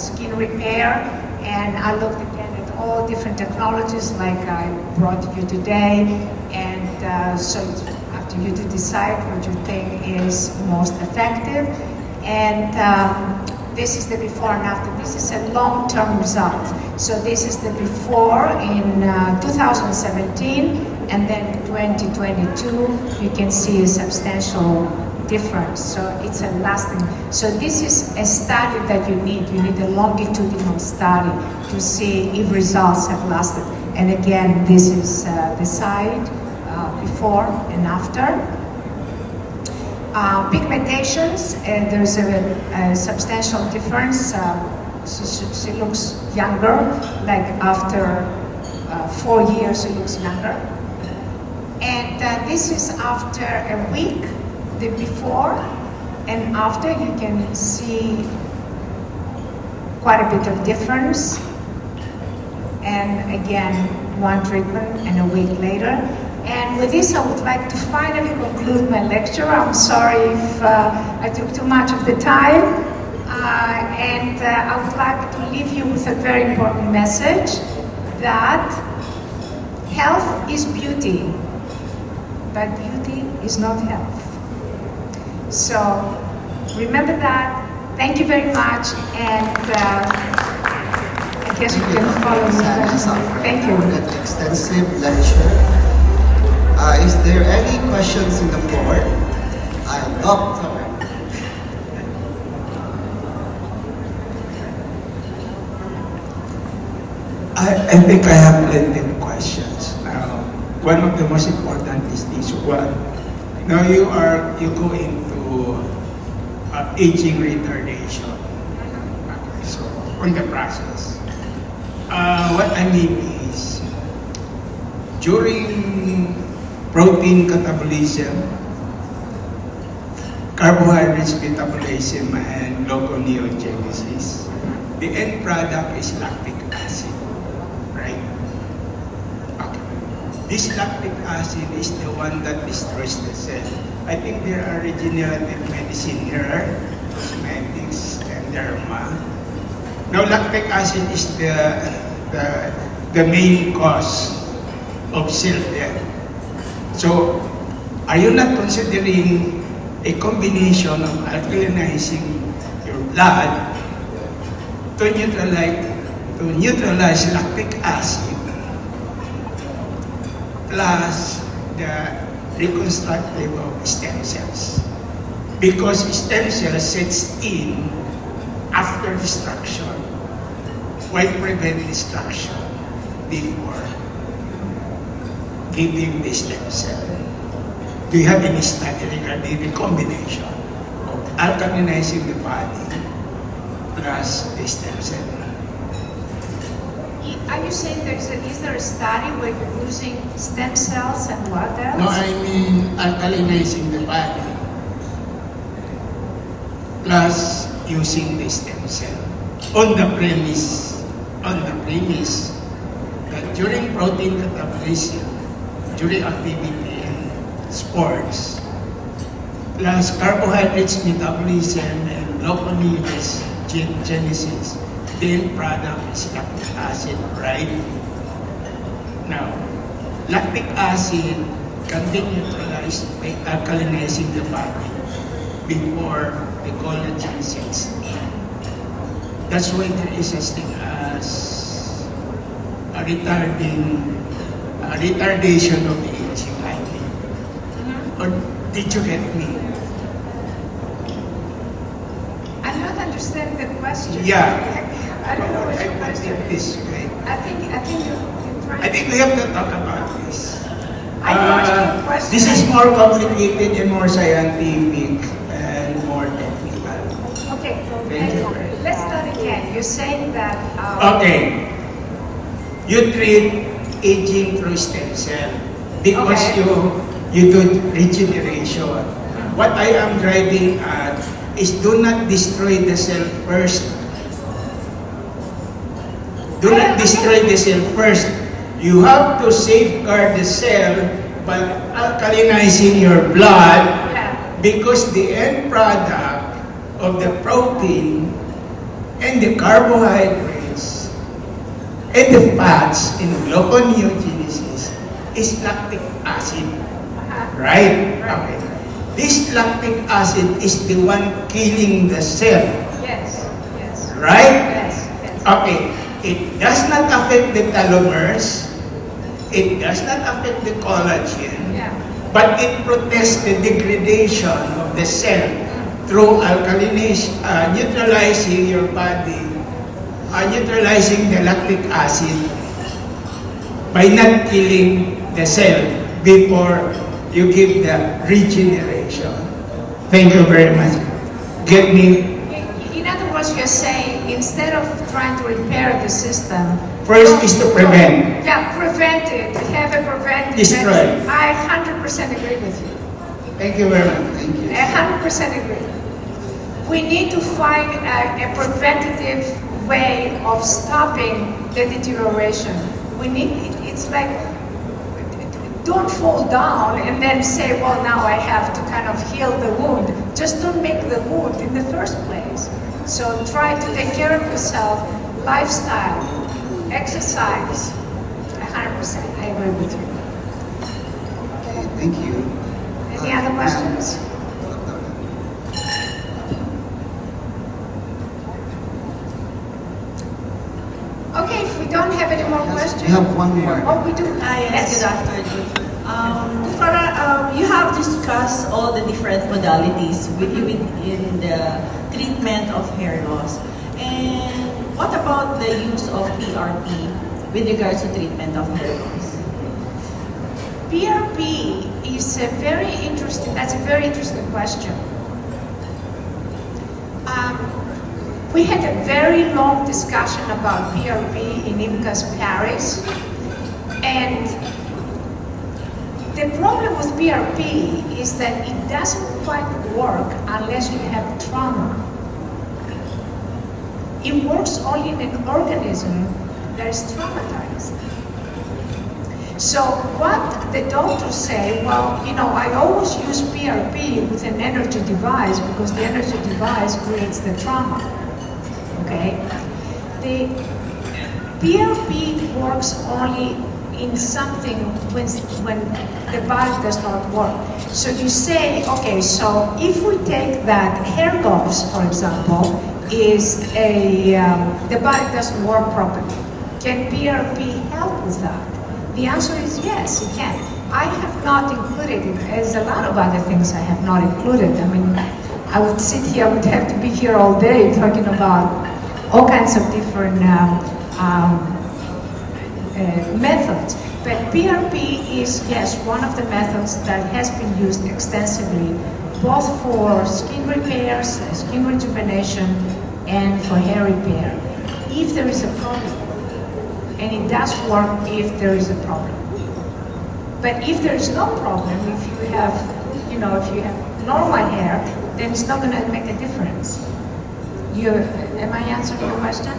skin repair, and I looked again at all different technologies like I brought you today, and so it's up to you to decide what you think is most effective. And this is the before and after. This is a long-term result. So this is the before in 2017, and then 2022, you can see a substantial difference. So it's a lasting. So this is a study that you need. You need a longitudinal study to see if results have lasted. And again, this is the side before and after. Pigmentations, there's a substantial difference. She looks younger, like after 4 years she looks younger. And this is after a week, the before and after. You can see quite a bit of difference. And again, one treatment and a week later. And with this, I would like to finally conclude my lecture. I'm sorry if I took too much of the time. And I would like to leave you with a very important message that health is beauty, but beauty is not health. So remember that. Thank you very much. And I guess you can follow me. Thank you. For that extensive lecture. Is there any questions in the floor? Doctor. I think I have plenty of questions. One of the most important is this one. Now you go into aging retardation. Okay, so on the process. What I mean is, during protein catabolism, carbohydrates metabolism, and gluconeogenesis, the end product is lactic acid, right? Okay. This lactic acid is the one that destroys the cell. I think there are regenerative medicine here, cosmetics, and derma. Now, lactic acid is the main cause of cell death. So, are you not considering a combination of alkalinizing your blood to neutralize lactic acid plus the reconstructive of stem cells? Because stem cells sets in after destruction. Why prevent destruction before giving the stem cell? Do you have any study regarding the combination of alkalinizing the body plus the stem cell? Are you saying is there a study where you're using stem cells and what else? No, I mean alkalinizing the body plus using the stem cell on the premise that during protein catabolism, during activity and sports, plus carbohydrates metabolism and gluconeogenesis, the end product is lactic acid, right? Now, lactic acid can be neutralized by alkalinizing the body before the collagen sets in. That's why there is such thing as a retardation of aging, I think. Or did you get me? I'm not understanding the question. Yeah. I don't know what your question is. This way. I think you're trying. I think we have to talk about this. I asked you a question. This is more complicated and more scientific and more technical. Okay. Thank you. Let's start again. You're saying that. Okay. You treat aging through stem cell because Okay. you do regeneration. What I am driving at is do not destroy the cell first. Do not destroy the cell first. You have to safeguard the cell by alkalinizing your blood, because the end product of the protein and the carbohydrates and the fats in gluconeogenesis is lactic acid. Right? Okay. This lactic acid is the one killing the cell. Yes, yes. Right? Yes, yes. Okay. It does not affect the telomeres. It does not affect the collagen. Yeah. But it protects the degradation of the cell through alkalination, neutralizing your body, neutralizing the lactic acid by not killing the cell before you give the regeneration. Thank you very much. Get me? In other words, you're saying instead of trying to repair the system, First is to prevent. Yeah, prevent it. Have a preventive. Destroy. I 100% agree with you. Thank you very much. Thank you. I 100% agree. We need to find a preventative way of stopping the deterioration. We need, it's like, don't fall down and then say, well, now I have to kind of heal the wound. Just don't make the wound in the first place. So try to take care of yourself, lifestyle, exercise. 100%, I agree with you. Okay, thank you. Any other questions? Okay, if we don't have any more questions. We have one more. Oh, we do. Yes, good afternoon. You have discussed all the different modalities in the treatment of hair loss. And what about the use of PRP with regards to treatment of hair loss? PRP is that's a very interesting question. We had a very long discussion about PRP in IMCAS Paris, and the problem with PRP is that it doesn't quite work unless you have trauma. It works only in an organism that is traumatized. So what the doctors say, well, you know, I always use PRP with an energy device because the energy device creates the trauma. Okay? The PRP works only in something when the body does not work. So you say, okay, so if we take that hair loss, for example, is the body doesn't work properly. Can PRP help with that? The answer is yes, it can. I have not included it, as a lot of other things I have not included. I mean, I would sit here, I would have to be here all day talking about all kinds of different methods. But PRP is, yes, one of the methods that has been used extensively, both for skin repairs, skin rejuvenation, and for hair repair, if there is a problem. And it does work if there is a problem. But if there is no problem, if you have, you know, if you have normal hair, then it's not going to make a difference. Am I answering your question?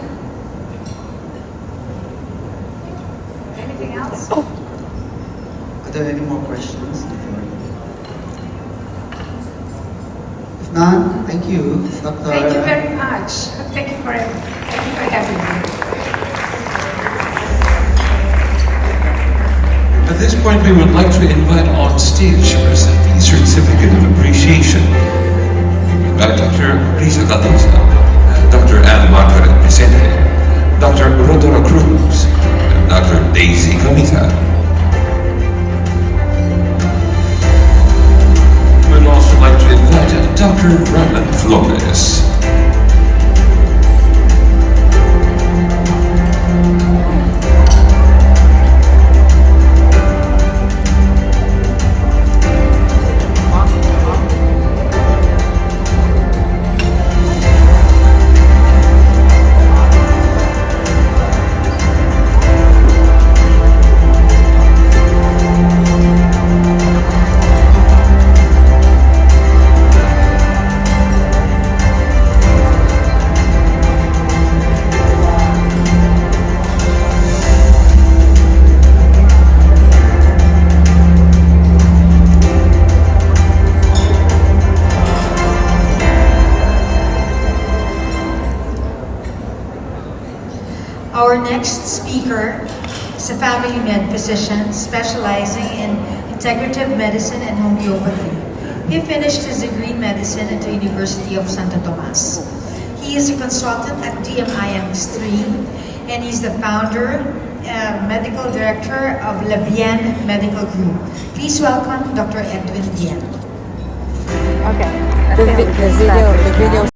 Anything else? Are there any more questions? If not, thank you, Dr. Thank you very much. Thank you for having me. At this point, we would like to invite on stage to present the Certificate of Appreciation. We invite Dr. Risa Gatosa, Dr. Anne Margaret Vicente, Dr. Rodora Cruz, and Dr. Daisy Camita. We'd also like to invite Dr. Ryland Flores. Our next speaker is a family med physician specializing in integrative medicine and homeopathy. He finished his degree in medicine at the University of Santo Tomas. He is a consultant at DMIMS 3, and he's the founder, medical director of Bien Medical Group. Please welcome Dr. Edwin Bien. Okay. The video